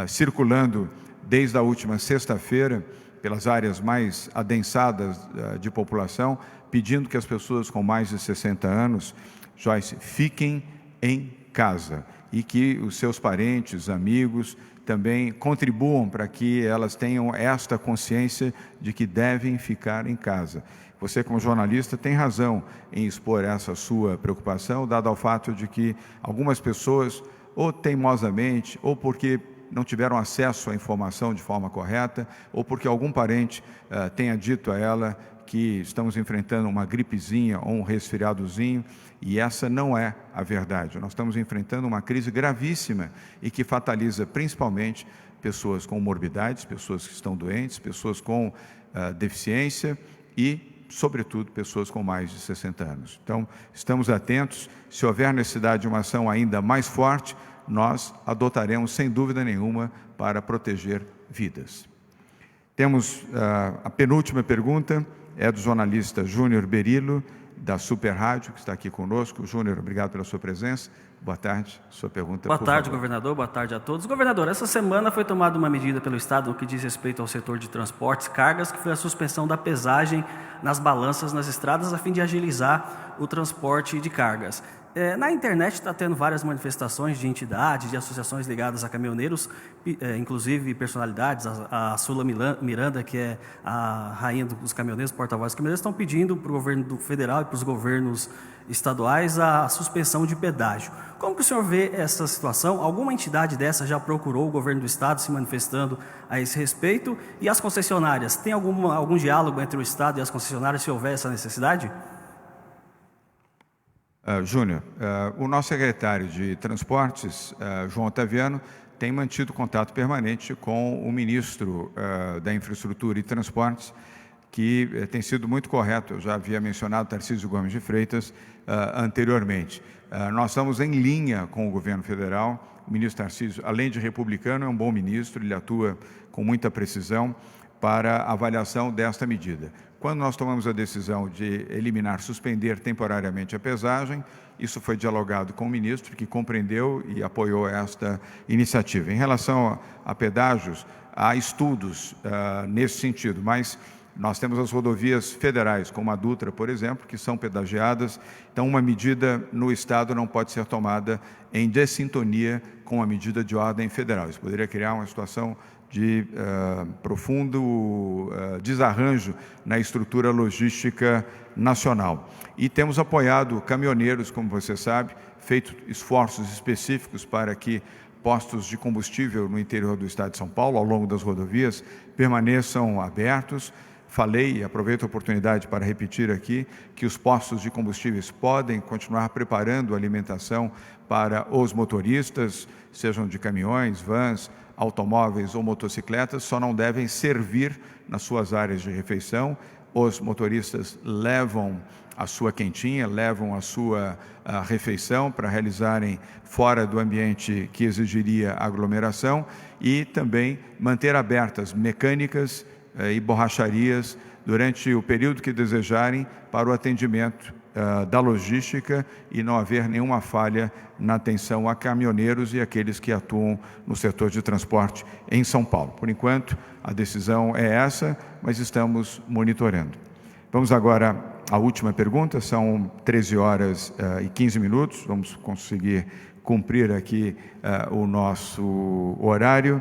circulando desde a última sexta-feira pelas áreas mais adensadas de população, pedindo que as pessoas com mais de 60 anos, Joyce, fiquem em casa e que os seus parentes, amigos, também contribuam para que elas tenham esta consciência de que devem ficar em casa. Você, como jornalista, tem razão em expor essa sua preocupação, dado ao fato de que algumas pessoas, ou teimosamente, ou porque não tiveram acesso à informação de forma correta, ou porque algum parente tenha dito a ela que estamos enfrentando uma gripezinha ou um resfriadozinho, e essa não é a verdade. Nós estamos enfrentando uma crise gravíssima e que fataliza principalmente pessoas com morbidades, pessoas que estão doentes, pessoas com deficiência e, sobretudo, pessoas com mais de 60 anos. Então, estamos atentos. Se houver necessidade de uma ação ainda mais forte, nós adotaremos, sem dúvida nenhuma, para proteger vidas. Temos a penúltima pergunta, é do jornalista Júnior Berilo, da Super Rádio, que está aqui conosco. Júnior, obrigado pela sua presença. Boa tarde, sua pergunta. Boa tarde, governador. Boa tarde a todos. Governador, essa semana foi tomada uma medida pelo Estado no que diz respeito ao setor de transportes, cargas, que foi a suspensão da pesagem nas balanças nas estradas, a fim de agilizar o transporte de cargas. Na internet está tendo várias manifestações de entidades, de associações ligadas a caminhoneiros, inclusive personalidades, a Sula Miranda, que é a rainha dos caminhoneiros, porta-voz dos caminhoneiros, estão pedindo para o governo federal e para os governos estaduais a suspensão de pedágio. Como que o senhor vê essa situação? Alguma entidade dessa já procurou o governo do Estado se manifestando a esse respeito? E as concessionárias, tem algum diálogo entre o Estado e as concessionárias se houver essa necessidade? Júnior, o nosso secretário de Transportes, João Otaviano, tem mantido contato permanente com o ministro da Infraestrutura e Transportes, que tem sido muito correto. Eu já havia mencionado Tarcísio Gomes de Freitas anteriormente. Nós estamos em linha com o governo federal. O ministro Tarcísio, além de republicano, é um bom ministro, ele atua com muita precisão para a avaliação desta medida. Quando nós tomamos a decisão de eliminar, suspender temporariamente a pesagem, isso foi dialogado com o ministro, que compreendeu e apoiou esta iniciativa. Em relação a pedágios, há estudos nesse sentido, mas nós temos as rodovias federais, como a Dutra, por exemplo, que são pedagiadas, então uma medida no Estado não pode ser tomada em dessintonia com a medida de ordem federal. Isso poderia criar uma situação de profundo desarranjo na estrutura logística nacional. E temos apoiado caminhoneiros, como você sabe, feito esforços específicos para que postos de combustível no interior do Estado de São Paulo, ao longo das rodovias, permaneçam abertos. Falei, e aproveito a oportunidade para repetir aqui, que os postos de combustíveis podem continuar preparando a alimentação para os motoristas, sejam de caminhões, vans, automóveis ou motocicletas, só não devem servir nas suas áreas de refeição. Os motoristas levam a sua quentinha, levam a sua refeição para realizarem fora do ambiente que exigiria aglomeração, e também manter abertas mecânicas e borracharias durante o período que desejarem para o atendimento da logística e não haver nenhuma falha na atenção a caminhoneiros e aqueles que atuam no setor de transporte em São Paulo. Por enquanto, a decisão é essa, mas estamos monitorando. Vamos agora à última pergunta, são 13 horas e 15 minutos, vamos conseguir cumprir aqui o nosso horário,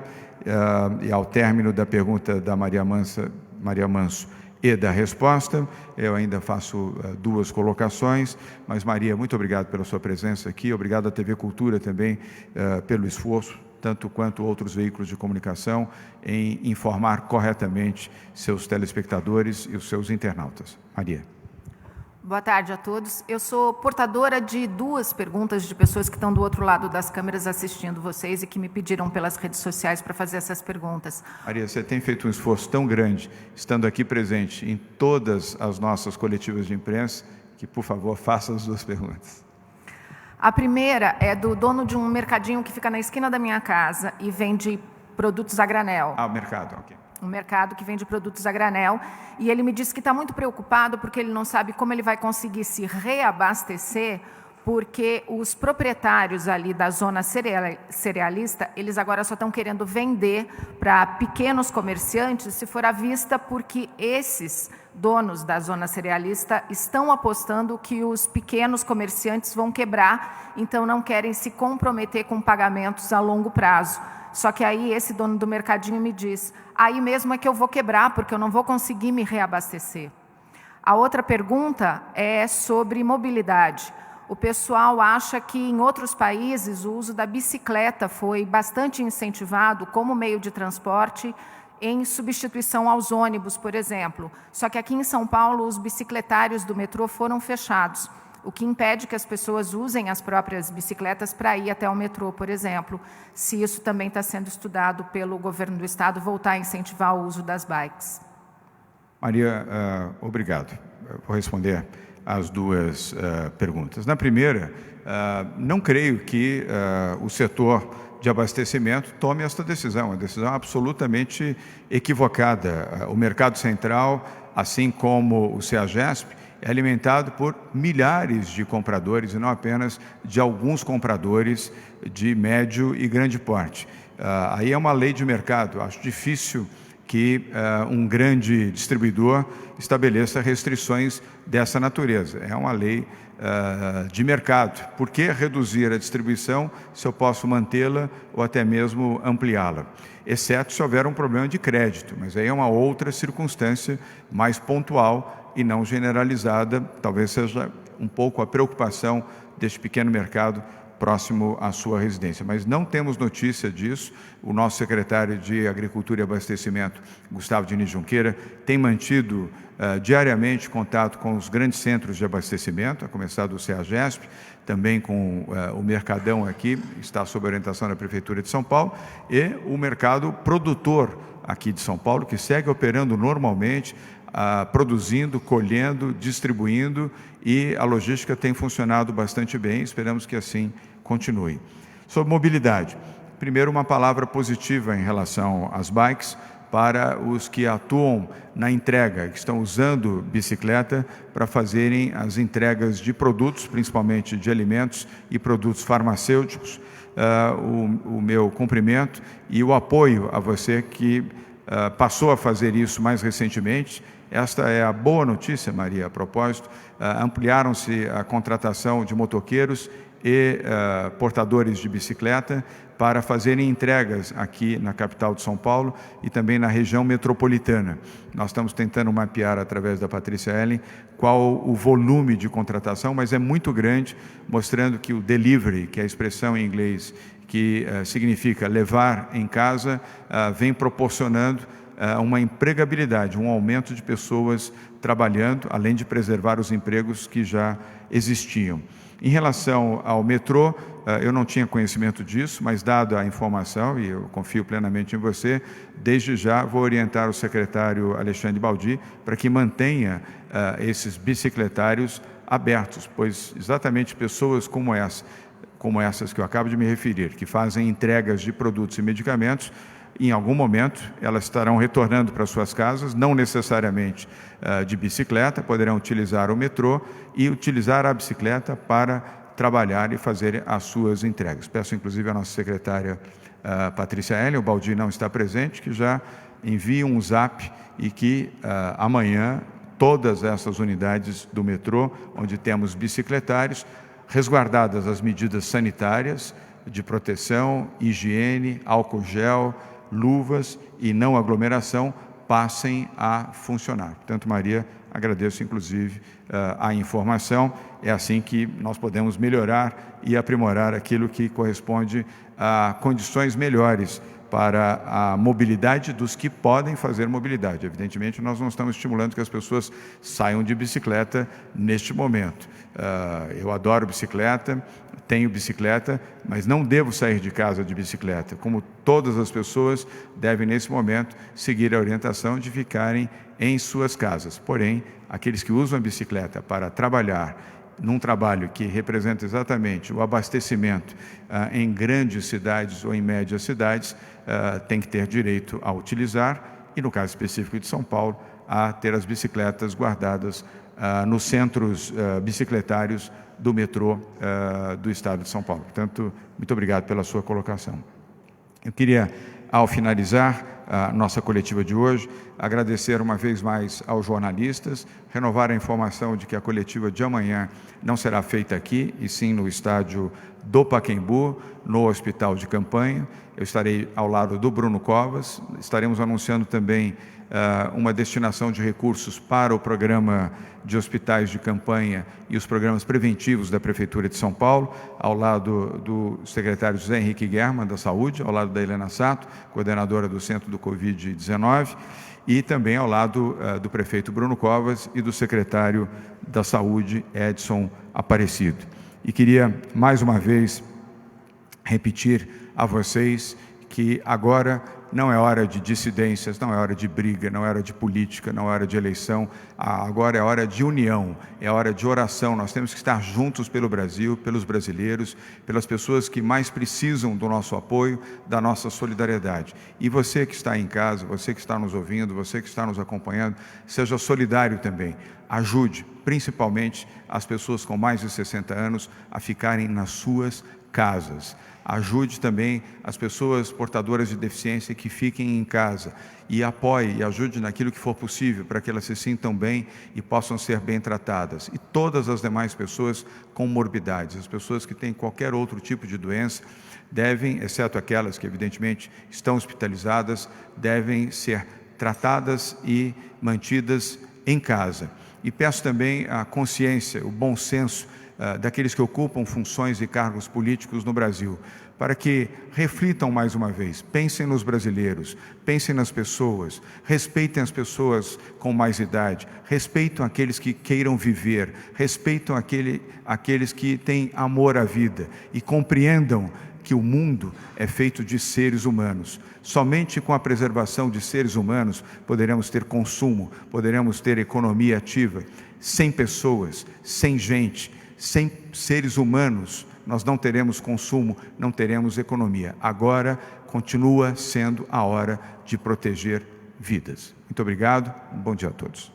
e ao término da pergunta da Maria Manso e da resposta, eu ainda faço duas colocações, mas Maria, muito obrigado pela sua presença aqui, obrigado à TV Cultura também pelo esforço, tanto quanto outros veículos de comunicação, em informar corretamente seus telespectadores e os seus internautas. Maria. Boa tarde a todos. Eu sou portadora de duas perguntas de pessoas que estão do outro lado das câmeras assistindo vocês e que me pediram pelas redes sociais para fazer essas perguntas. Maria, você tem feito um esforço tão grande, estando aqui presente em todas as nossas coletivas de imprensa, que, por favor, faça as duas perguntas. A primeira é do dono de um mercadinho que fica na esquina da minha casa e vende produtos a granel. Ah, o mercado, ok. Um mercado que vende produtos a granel, e ele me disse que está muito preocupado porque ele não sabe como ele vai conseguir se reabastecer, porque os proprietários ali da zona cerealista, eles agora só estão querendo vender para pequenos comerciantes, se for à vista, porque esses donos da zona cerealista estão apostando que os pequenos comerciantes vão quebrar, então não querem se comprometer com pagamentos a longo prazo. Só que aí esse dono do mercadinho me diz, aí mesmo é que eu vou quebrar, porque eu não vou conseguir me reabastecer. A outra pergunta é sobre mobilidade. O pessoal acha que em outros países o uso da bicicleta foi bastante incentivado como meio de transporte em substituição aos ônibus, por exemplo. Só que aqui em São Paulo os bicicletários do metrô foram fechados, o que impede que as pessoas usem as próprias bicicletas para ir até o metrô, por exemplo. Se isso também está sendo estudado pelo governo do estado, voltar a incentivar o uso das bikes. Maria, obrigado. Eu vou responder as duas perguntas. Na primeira, não creio que o setor de abastecimento tome esta decisão. A decisão é absolutamente equivocada. O mercado central, assim como o CEAGESP, é alimentado por milhares de compradores e não apenas de alguns compradores de médio e grande porte. Aí é uma lei de mercado. Acho difícil que um grande distribuidor estabeleça restrições dessa natureza. É uma lei de mercado. Por que reduzir a distribuição se eu posso mantê-la ou até mesmo ampliá-la? Exceto se houver um problema de crédito, mas aí é uma outra circunstância mais pontual e não generalizada. Talvez seja um pouco a preocupação deste pequeno mercado próximo à sua residência. Mas não temos notícia disso. O nosso secretário de Agricultura e Abastecimento, Gustavo Diniz Junqueira, tem mantido diariamente contato com os grandes centros de abastecimento, a começar do CEAGESP, também com o Mercadão aqui, está sob orientação da Prefeitura de São Paulo, e o mercado produtor aqui de São Paulo, que segue operando normalmente, produzindo, colhendo, distribuindo, e a logística tem funcionado bastante bem, esperamos que assim continue. Sobre mobilidade, primeiro uma palavra positiva em relação às bikes, para os que atuam na entrega, que estão usando bicicleta para fazerem as entregas de produtos, principalmente de alimentos e produtos farmacêuticos. O meu cumprimento e o apoio a você que passou a fazer isso mais recentemente. Esta é a boa notícia, Maria, a propósito. Ampliaram-se a contratação de motoqueiros e portadores de bicicleta para fazerem entregas aqui na capital de São Paulo e também na região metropolitana. Nós estamos tentando mapear, através da Patrícia Ellen, qual o volume de contratação, mas é muito grande, mostrando que o delivery, que é a expressão em inglês que significa levar em casa, vem proporcionando uma empregabilidade, um aumento de pessoas trabalhando, além de preservar os empregos que já existiam. Em relação ao metrô, eu não tinha conhecimento disso, mas dado a informação, e eu confio plenamente em você, desde já vou orientar o secretário Alexandre Baldi para que mantenha esses bicicletários abertos, pois exatamente pessoas como essas que eu acabo de me referir, que fazem entregas de produtos e medicamentos, em algum momento elas estarão retornando para suas casas, não necessariamente de bicicleta, poderão utilizar o metrô e utilizar a bicicleta para trabalhar e fazer as suas entregas. Peço inclusive à nossa secretária Patrícia Ellen, o Baldi não está presente, que já envie um zap e que amanhã todas essas unidades do metrô, onde temos bicicletários, resguardadas as medidas sanitárias de proteção, higiene, álcool gel, luvas e não aglomeração, passem a funcionar. Portanto, Maria, agradeço inclusive a informação. É assim que nós podemos melhorar e aprimorar aquilo que corresponde a condições melhores para a mobilidade dos que podem fazer mobilidade. Evidentemente, nós não estamos estimulando que as pessoas saiam de bicicleta neste momento. Eu adoro bicicleta, tenho bicicleta, mas não devo sair de casa de bicicleta. Como todas as pessoas devem, nesse momento, seguir a orientação de ficarem em suas casas. Porém, aqueles que usam a bicicleta para trabalhar, num trabalho que representa exatamente o abastecimento em grandes cidades ou em médias cidades, tem que ter direito a utilizar e, no caso específico de São Paulo, a ter as bicicletas guardadas nos centros bicicletários do metrô do Estado de São Paulo. Portanto, muito obrigado pela sua colocação. Eu queria, ao finalizar a nossa coletiva de hoje, agradecer uma vez mais aos jornalistas, renovar a informação de que a coletiva de amanhã não será feita aqui, e sim no estádio do Pacaembu, no Hospital de Campanha. Eu estarei ao lado do Bruno Covas, estaremos anunciando também uma destinação de recursos para o programa de hospitais de campanha e os programas preventivos da Prefeitura de São Paulo, ao lado do secretário José Henrique German, da Saúde, ao lado da Helena Sato, coordenadora do Centro do Covid-19, e também ao lado do prefeito Bruno Covas e do secretário da Saúde, Edson Aparecido. E queria, mais uma vez, repetir a vocês que agora não é hora de dissidências, não é hora de briga, não é hora de política, não é hora de eleição. Agora é hora de união, é hora de oração. Nós temos que estar juntos pelo Brasil, pelos brasileiros, pelas pessoas que mais precisam do nosso apoio, da nossa solidariedade. E você que está em casa, você que está nos ouvindo, você que está nos acompanhando, seja solidário também. Ajude, principalmente, as pessoas com mais de 60 anos a ficarem nas suas casas. Ajude também as pessoas portadoras de deficiência que fiquem em casa e apoie e ajude naquilo que for possível para que elas se sintam bem e possam ser bem tratadas. E todas as demais pessoas com morbidades, as pessoas que têm qualquer outro tipo de doença, devem, exceto aquelas que evidentemente estão hospitalizadas, devem ser tratadas e mantidas em casa. E peço também a consciência, o bom senso daqueles que ocupam funções e cargos políticos no Brasil, para que reflitam mais uma vez, pensem nos brasileiros, pensem nas pessoas, respeitem as pessoas com mais idade, respeitem aqueles que queiram viver, respeitem aqueles que têm amor à vida e compreendam que o mundo é feito de seres humanos. Somente com a preservação de seres humanos poderemos ter consumo, poderemos ter economia ativa. Sem pessoas, sem gente, sem seres humanos, nós não teremos consumo, não teremos economia. Agora continua sendo a hora de proteger vidas. Muito obrigado, um bom dia a todos.